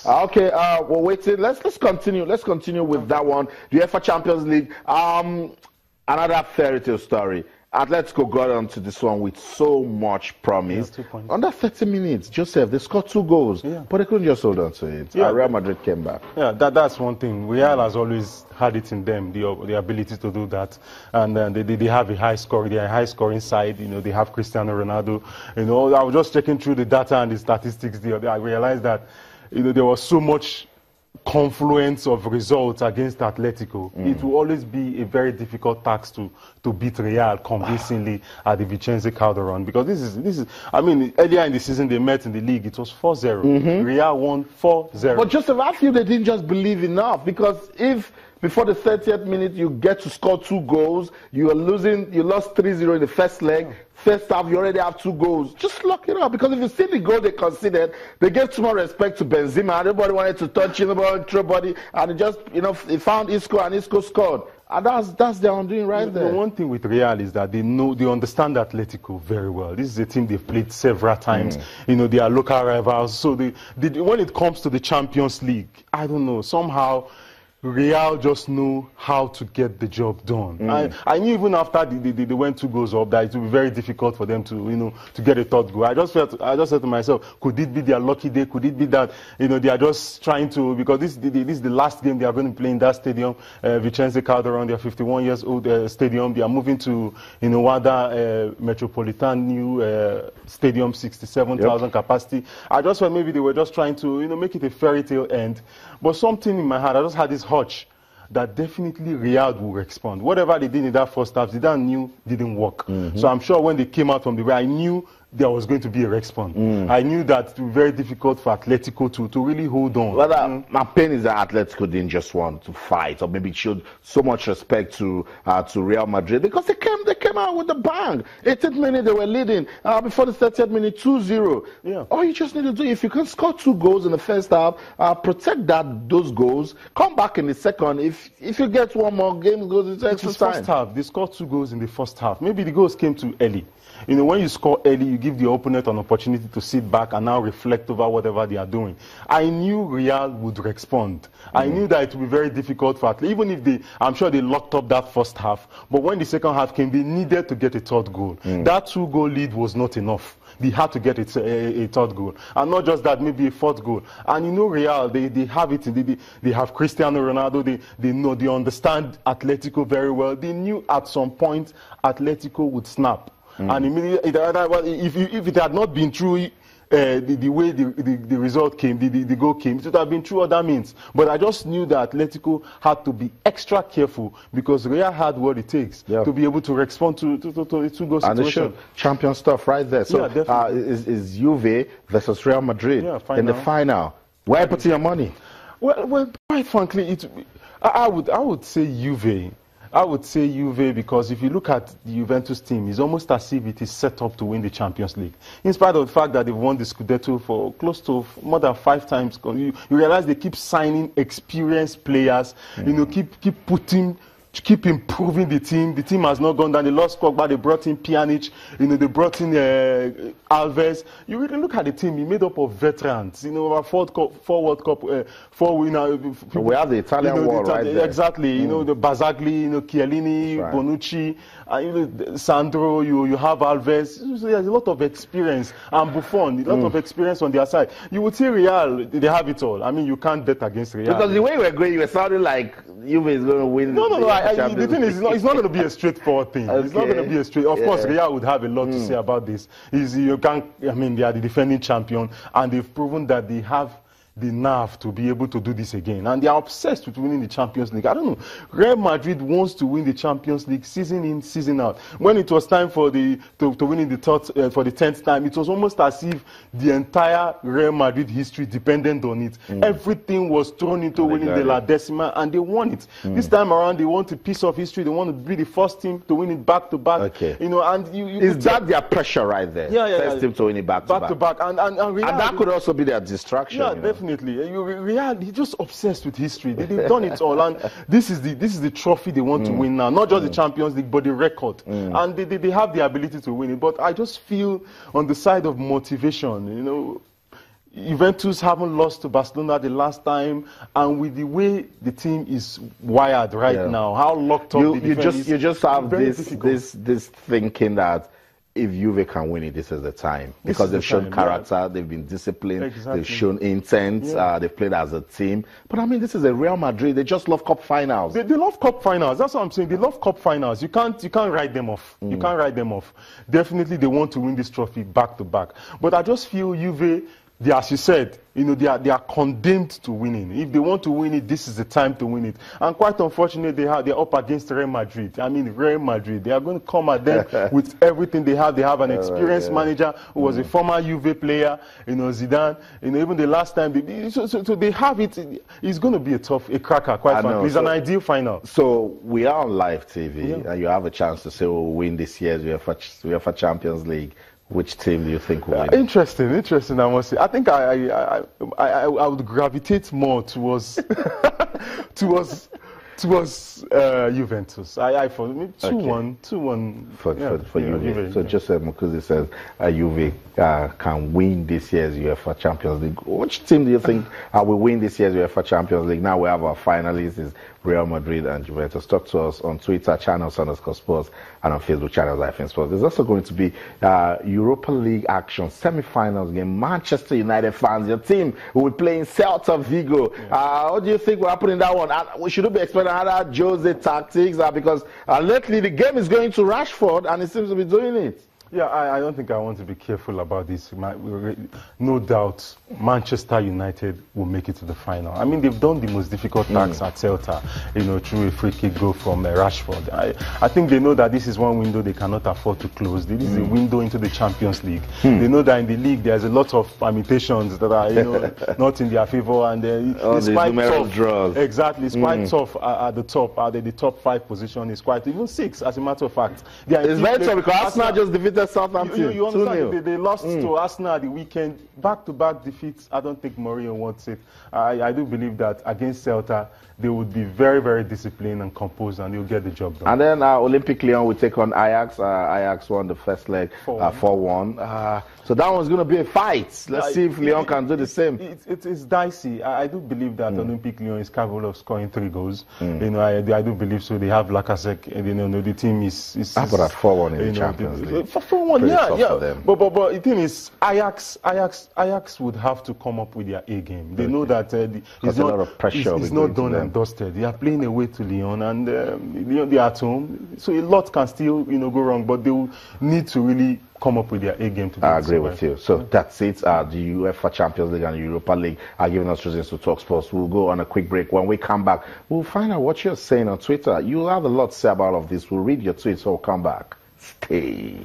Okay, we're waiting. Let's continue. Let's continue with that one. The UEFA Champions League. Another fairy tale story. Atletico got onto this one with so much promise. 2 points. Under 30 minutes, Joseph, they scored 2 goals, but they couldn't just hold on to it. Real Madrid came back. Yeah, that's one thing. Real has always had it in them, the ability to do that. And they have a high score. They are a high scoring side. You know, they have Cristiano Ronaldo. You know, I was just checking through the data and the statistics the other day. I realized that, you know, there was so much confluence of results against Atletico. It will always be a very difficult task to beat Real convincingly at the Vicente Calderon, because this is I mean, earlier in the season they met in the league, it was 4-0. Real won 4-0. But Joseph, I feel they didn't just believe enough, because if before the 30th minute you get to score 2 goals, you lost 3-0 in the first leg. First half, you already have 2 goals. Just lock it up, because if you see the goal they conceded, they gave too much respect to Benzema. Everybody wanted to touch him, throw body, and it just, you know, he found Isco and Isco scored. And that's their undoing right there. The one thing with Real is that they understand Atletico very well. This is a team they've played several times. You know, they are local rivals. So when it comes to the Champions League, I don't know, somehow Real just know how to get the job done. I knew even after they went 2 goals up that it would be very difficult for them to, you know, to get a 3rd goal. I just said to myself, could it be their lucky day? Could it be that, you know, they are just trying to, because this is the last game they are going to play in that stadium, Vicente Calderon, their 51 years old stadium. They are moving to, you know, Wanda Metropolitan new stadium, 67,000 capacity. I just thought maybe they were just trying to, you know, make it a fairy tale end. But something in my heart, I just had this hunch that definitely Real will respond. Whatever they did in that first half, they knew didn't work. So I'm sure when they came out from the way, I knew there was going to be a response. I knew that it would be very difficult for Atletico to really hold on. Well, my pain is that Atletico didn't just want to fight, or maybe showed so much respect to Real Madrid, because they came out with a bang. 18th minute they were leading. Before the 30th minute, 2-0. Yeah. All you just need to do, if you can score 2 goals in the first half, protect those goals, come back in the second. If you get one more, game goes into extra time. First half, they scored 2 goals in the first half. Maybe the goals came too early. You know, when you score early, you give the opponent an opportunity to sit back and now reflect over whatever they are doing. I knew Real would respond. I knew that it would be very difficult for Atletico, even if I'm sure they locked up that first half. But when the second half came, they needed to get a 3rd goal. That 2-goal lead was not enough. They had to get a 3rd goal. And not just that, maybe a 4th goal. And you know, Real, they have it. They have Cristiano Ronaldo. They understand Atletico very well. They knew at some point Atletico would snap. And immediately, if it had not been true, the way the result came, the goal came, it would have been through other means. But I just knew that Atletico had to be extra careful, because Real had what it takes to be able to respond to a 2-goal situation. And they showed champion stuff right there. So is Juve versus Real Madrid in the final. Where are you putting your money? Well, quite frankly, I would say Juve. I would say Juve, because if you look at the Juventus team, it's almost as if it is set up to win the Champions League. In spite of the fact that they've won the Scudetto for close to more than 5 times, you realize they keep signing experienced players, you know, keep improving the team. The team has not gone down. They lost Pogba, they brought in Pjanic, you know, they brought in Alves. You really look at the team, it's made up of veterans. You know, 4 World Cup, 4 winner. We have the Italian wall right there. Exactly. You know, the Bazzagli, you know, Chiellini, Bonucci, you know, Sandro, you have Alves. So there's a lot of experience. And Buffon, a lot of experience on their side. You would say Real, they have it all. I mean, you can't bet against Real. Because the way you were going, you were sounding like Juve is going to win. No. The thing is, it's not going to be a straightforward thing. Okay. It's not going to be a straight. Of course, Real would have a lot to say about this. I mean, they are the defending champion, and they've proven that they have the nerve to be able to do this again. And they are obsessed with winning the Champions League. I don't know. Real Madrid wants to win the Champions League season in, season out. When it was time for to winning the for the 10th time, it was almost as if the entire Real Madrid history depended on it. Everything was thrown into winning the La Decima, and they won it. This time around, they want a piece of history. They want to be the first team to win it back to back. Okay. You know, and is that their pressure right there? First team to win it back to back. And Real, and that could also be their distraction. Yeah, definitely. Real, they're just obsessed with history. They've done it all, and this is the trophy they want to win now. Not just the Champions League, but the record. And they have the ability to win it. But I just feel on the side of motivation, you know, Juventus haven't lost to Barcelona the last time, and with the way the team is wired right now, how locked up you just have this thinking that if Juve can win it, this is the time. Because they've shown character, they've been disciplined, they've shown intent, they've played as a team. But I mean, this is a Real Madrid. They just love cup finals. They love cup finals. That's what I'm saying. They love cup finals. You can't write them off. You can't write them off. Definitely, they want to win this trophy back to back. But I just feel Juve, as you said, they are condemned to winning. If they want to win it, this is the time to win it. And quite unfortunately, they're up against Real Madrid. I mean, Real Madrid. They are going to come at them with everything they have. They have an experienced manager who was a former Juve player, Zidane. Even the last time, so they have it. It's going to be a cracker, quite frankly. It's an ideal final. So we are on live TV, and you have a chance to say, we'll win this year's UEFA Champions League. Which team do you think will win? Interesting, I must say. I think I would gravitate more towards Juventus. For me, 2-1 for Juve. So Joseph Mukuzi says Juve can win this year's UEFA Champions League. Which team do you think will win this year's UEFA Champions League? Now we have our finalists, is Real Madrid and Juventus. Talk to us on Twitter, channels_sports, and on Facebook, channels IFN Sports. There's also going to be Europa League action, semi-finals game. Manchester United fans, your team will be playing Celta Vigo. What do you think will happen in that one? We shouldn't be expecting other Jose tactics because lately the game is going to Rashford and he seems to be doing it. Yeah, I don't think I want to be careful about this. No doubt, Manchester United will make it to the final. I mean, they've done the most difficult task at Celta, through a free kick goal from Rashford. I think they know that this is one window they cannot afford to close. This is a window into the Champions League. They know that in the league there's a lot of permutations that are, not in their favor, and it's quite tough. Draws. Exactly, it's quite tough at the top. The top 5 position is quite, even 6, as a matter of fact. It's very tough because Arsenal just defeated Southampton. You understand? They lost to Arsenal the weekend. Back-to-back defeats. I don't think Mourinho wants it. I do believe that against Celta, they would be very, very disciplined and composed, and they'll get the job done. And then Olympic Lyon will take on Ajax. Ajax won the first leg 4-1. So that one's going to be a fight. Let's see if Lyon can do the same. It's dicey. I do believe that Olympic Lyon is capable of scoring 3 goals. I do believe so. They have Lacazette. The team is. How about that 4-1 in the Champions League? 4-1, yeah. But the thing is, Ajax would have to come up with their A game. They know that it's a lot of pressure. It's not done and dusted. They are playing away to Lyon, and Lyon, they are at home. So a lot can still go wrong, but they will need to really come up with their A game to I agree with you. So that's it. The UEFA Champions League and the Europa League are giving us reasons to talk sports. We'll go on a quick break. When we come back, we'll find out what you're saying on Twitter. You'll have a lot to say about all of this. We'll read your tweets, so we'll come back. Stay.